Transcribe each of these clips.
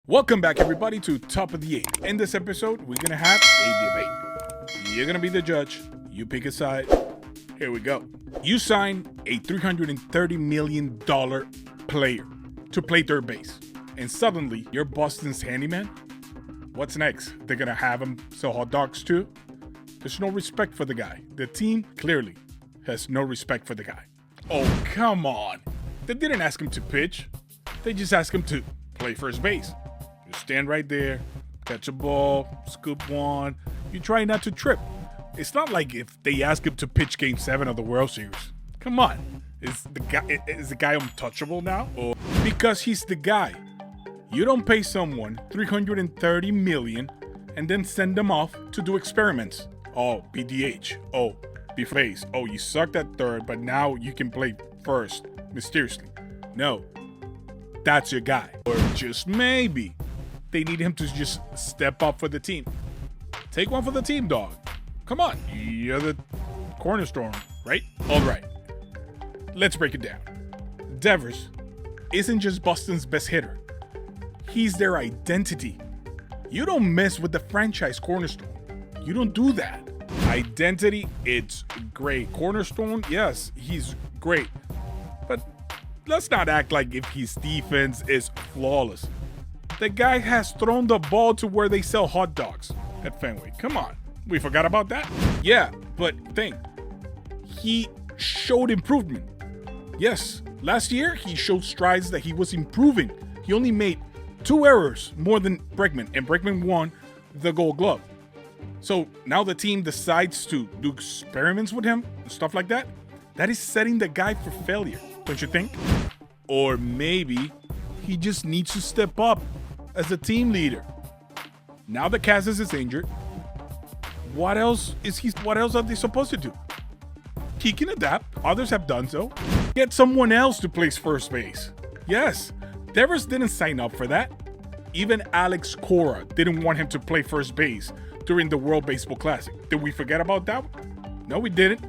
Welcome back, everybody, to Top of the Eight. In this episode, we're going to have a debate. You're going to be the judge. You pick a side. Here we go. You sign a $330 million player to play third base, and suddenly you're Boston's handyman? What's next? They're going to have him sell hot dogs too? There's no respect for the guy. The team clearly has no respect for the guy. Oh, come on. They didn't ask him to pitch. They just asked him to play first base. You stand right there, catch a ball, scoop one. You try not to trip. It's not like if they ask him to pitch Game 7 of the World Series. Come on. Is the guy untouchable now? Or because he's the guy. You don't pay someone $330 million and then send them off to do experiments. Oh, BDH. Oh, be face. Oh, you sucked at third, but now you can play first, mysteriously. No. That's your guy. Or just maybe they need him to just step up for the team. Take one for the team, dog. Come on. You're the cornerstone, right? All right. Let's break it down. Devers isn't just Boston's best hitter. He's their identity. You don't mess with the franchise cornerstone. You don't do that. Identity, it's great. Cornerstone, yes, he's great. But let's not act like if his defense is flawless. The guy has thrown the ball to where they sell hot dogs at Fenway. Come on. We forgot about that? Yeah, but he showed improvement. Yes, last year he showed strides that he was improving. He only made 2 errors more than Bregman, and Bregman won the Gold Glove. So now the team decides to do experiments with him and stuff like that. That is setting the guy for failure, don't you think? Or maybe he just needs to step up as a team leader. Now that Casas is injured, what else are they supposed to do? He can adapt. Others have done so. Get someone else to play first base. Yes, Devers didn't sign up for that. Even Alex Cora didn't want him to play first base during the World Baseball Classic. Did we forget about that one? No, we didn't.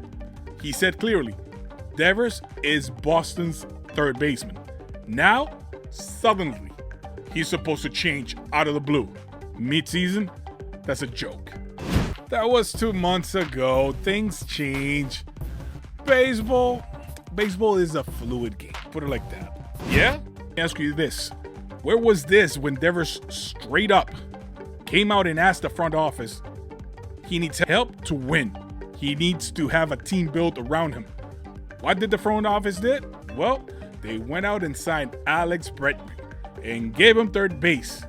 He said clearly, Devers is Boston's third baseman. Now, suddenly, he's supposed to change out of the blue. Mid-season? That's a joke. That was 2 months ago. Things change. Baseball is a fluid game. Put it like that. Yeah? Let me ask you this. Where was this when Devers straight up came out and asked the front office he needs help to win? He needs to have a team built around him. What did the front office did? Well, they went out and signed Alex Bregman and gave him third base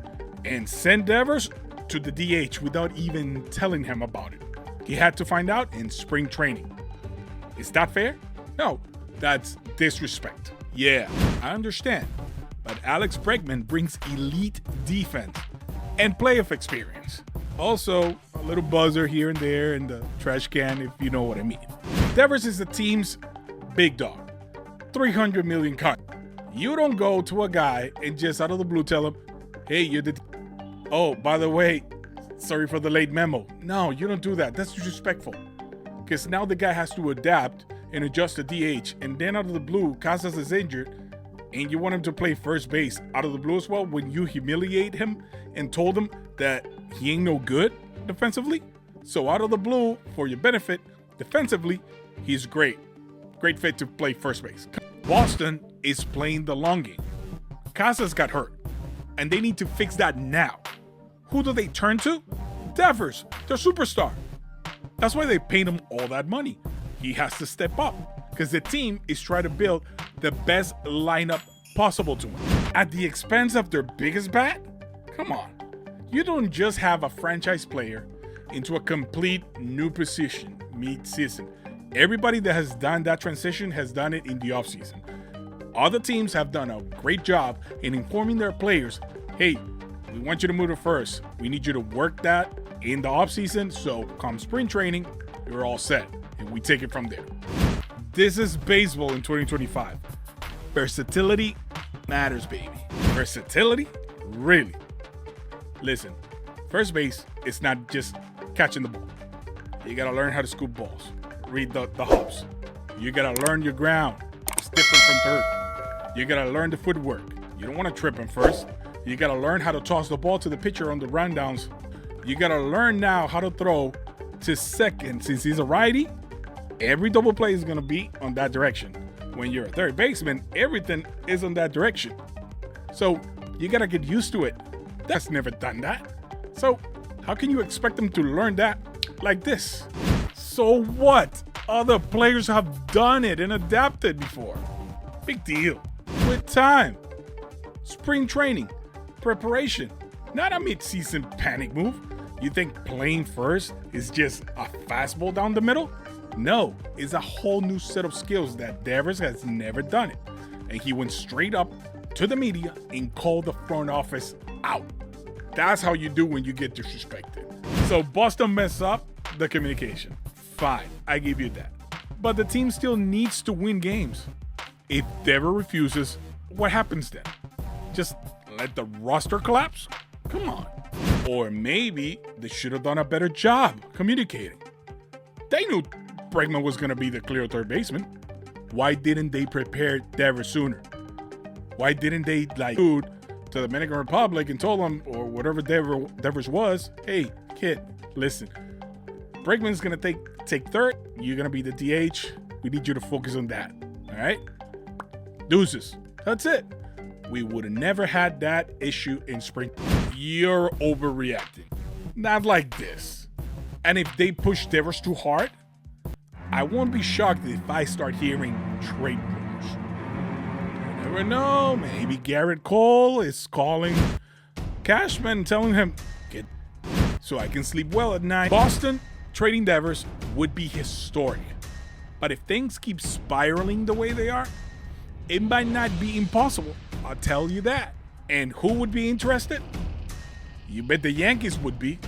and sent Devers to the DH without even telling him about it. He had to find out in spring training. Is that fair? No, that's disrespect. Yeah, I understand. But Alex Bregman brings elite defense and playoff experience. Also, a little buzzer here and there in the trash can, if you know what I mean. Devers is the team's big dog. $300 million cut. You don't go to a guy and just out of the blue tell him, hey, you're the... Oh, by the way, sorry for the late memo. No, you don't do that. That's disrespectful. Because now the guy has to adapt and adjust to DH. And then out of the blue, Casas is injured. And you want him to play first base out of the blue as well when you humiliate him and told him that he ain't no good defensively? So out of the blue, for your benefit, defensively, he's great. Great fit to play first base. Boston is playing the long game. Casas got hurt, and they need to fix that now. Who do they turn to? Devers, their superstar. That's why they paid him all that money. He has to step up because the team is trying to build the best lineup possible to him. At the expense of their biggest bat? Come on. You don't just have a franchise player into a complete new position mid-season. Everybody that has done that transition has done it in the offseason. Other teams have done a great job in informing their players, hey, we want you to move to first. We need you to work that in the offseason, so come spring training, you're all set, and we take it from there. This is baseball in 2025. Versatility matters, baby. Versatility? Really? Listen, first base is not just catching the ball. You gotta learn how to scoop balls, read the hops. You gotta learn your ground. It's different from third. You gotta learn the footwork. You don't want to trip him first. You got to learn how to toss the ball to the pitcher on the rundowns. You got to learn now how to throw to second. Since he's a righty, every double play is going to be on that direction. When you're a third baseman, everything is on that direction. So you got to get used to it. That's never done that. So how can you expect them to learn that like this? So what? Other players have done it and adapted before. Big deal. With time. Spring training. Preparation. Not a mid-season panic move. You think playing first is just a fastball down the middle? No, it's a whole new set of skills that Devers has never done it. And he went straight up to the media and called the front office out. That's how you do when you get disrespected. So Boston messed up the communication. Fine, I give you that. But the team still needs to win games. If Devers refuses, what happens then? Just let the roster collapse? Come on. Or maybe they should have done a better job communicating. They knew Bregman was going to be the clear third baseman. Why didn't they prepare Devers sooner? Why didn't they to the Dominican Republic and told them, or whatever Devers was, hey, kid, listen, Bregman's going to take third. You're going to be the DH. We need you to focus on that. All right? Deuces. That's it. We would have never had that issue in spring. You're overreacting. Not like this. And if they push Devers too hard, I won't be shocked if I start hearing trade rumors. You never know. Maybe Garrett Cole is calling Cashman telling him, get so I can sleep well at night. Boston trading Devers would be historic. But if things keep spiraling the way they are, it might not be impossible. I'll tell you that. And who would be interested? You bet the Yankees would be.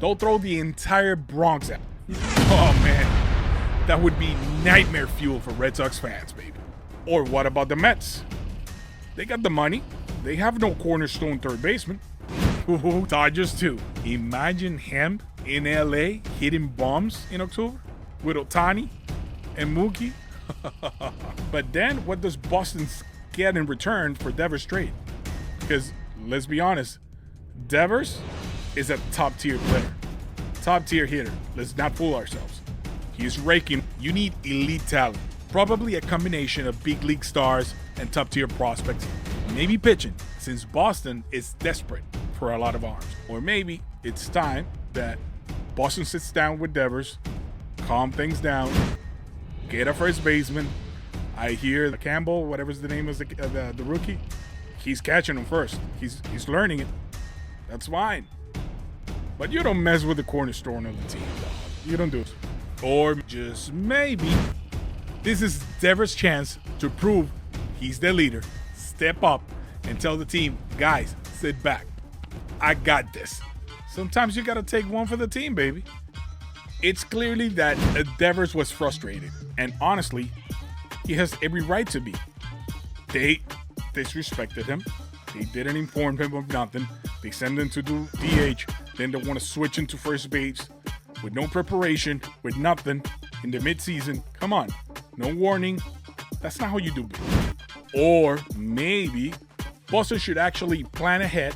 They'll throw the entire Bronx out. Oh, man. That would be nightmare fuel for Red Sox fans, baby. Or what about the Mets? They got the money. They have no cornerstone third baseman. Ooh, Dodgers too. Imagine him in LA hitting bombs in October with Ohtani and Mookie. But then what does Boston get in return for Devers' trade? Because let's be honest, Devers is a top tier player, top tier hitter. Let's not fool ourselves. He's raking. You need elite talent, probably a combination of big league stars and top tier prospects, maybe pitching, since Boston is desperate for a lot of arms. Or maybe it's time that Boston sits down with Devers, calm things down, get a first baseman. I hear Campbell, whatever's the name of the rookie, he's catching him first. He's learning it. That's fine. But you don't mess with the cornerstone of the team, dog. You don't do it. Or just maybe this is Devers' chance to prove he's the leader, step up, and tell the team, guys, sit back. I got this. Sometimes you got to take one for the team, baby. It's clearly that Devers was frustrated. And honestly, he has every right to be. They disrespected him. They didn't inform him of nothing. They send him to do DH. Then they want to switch into first base with no preparation, with nothing in the midseason. Come on. No warning. That's not how you do business. Or maybe Boston should actually plan ahead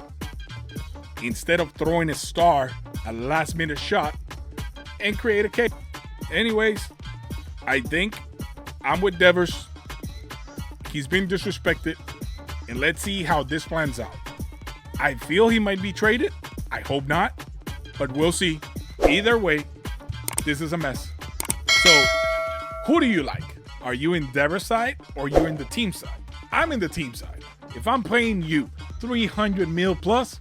instead of throwing a star a last-minute shot and create a case. Anyways, I think I'm with Devers. He's been disrespected, and let's see how this plans out. I feel he might be traded. I hope not, but we'll see. Either way, this is a mess. So, who do you like? Are you in Devers' side or are you in the team side? I'm in the team side. If I'm paying you $300 million plus,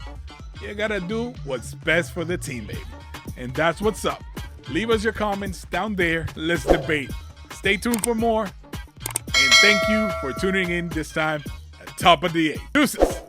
you gotta do what's best for the team, baby. And that's what's up. Leave us your comments down there. Let's debate. Stay tuned for more. And thank you for tuning in this time at Top of the 8. Deuces.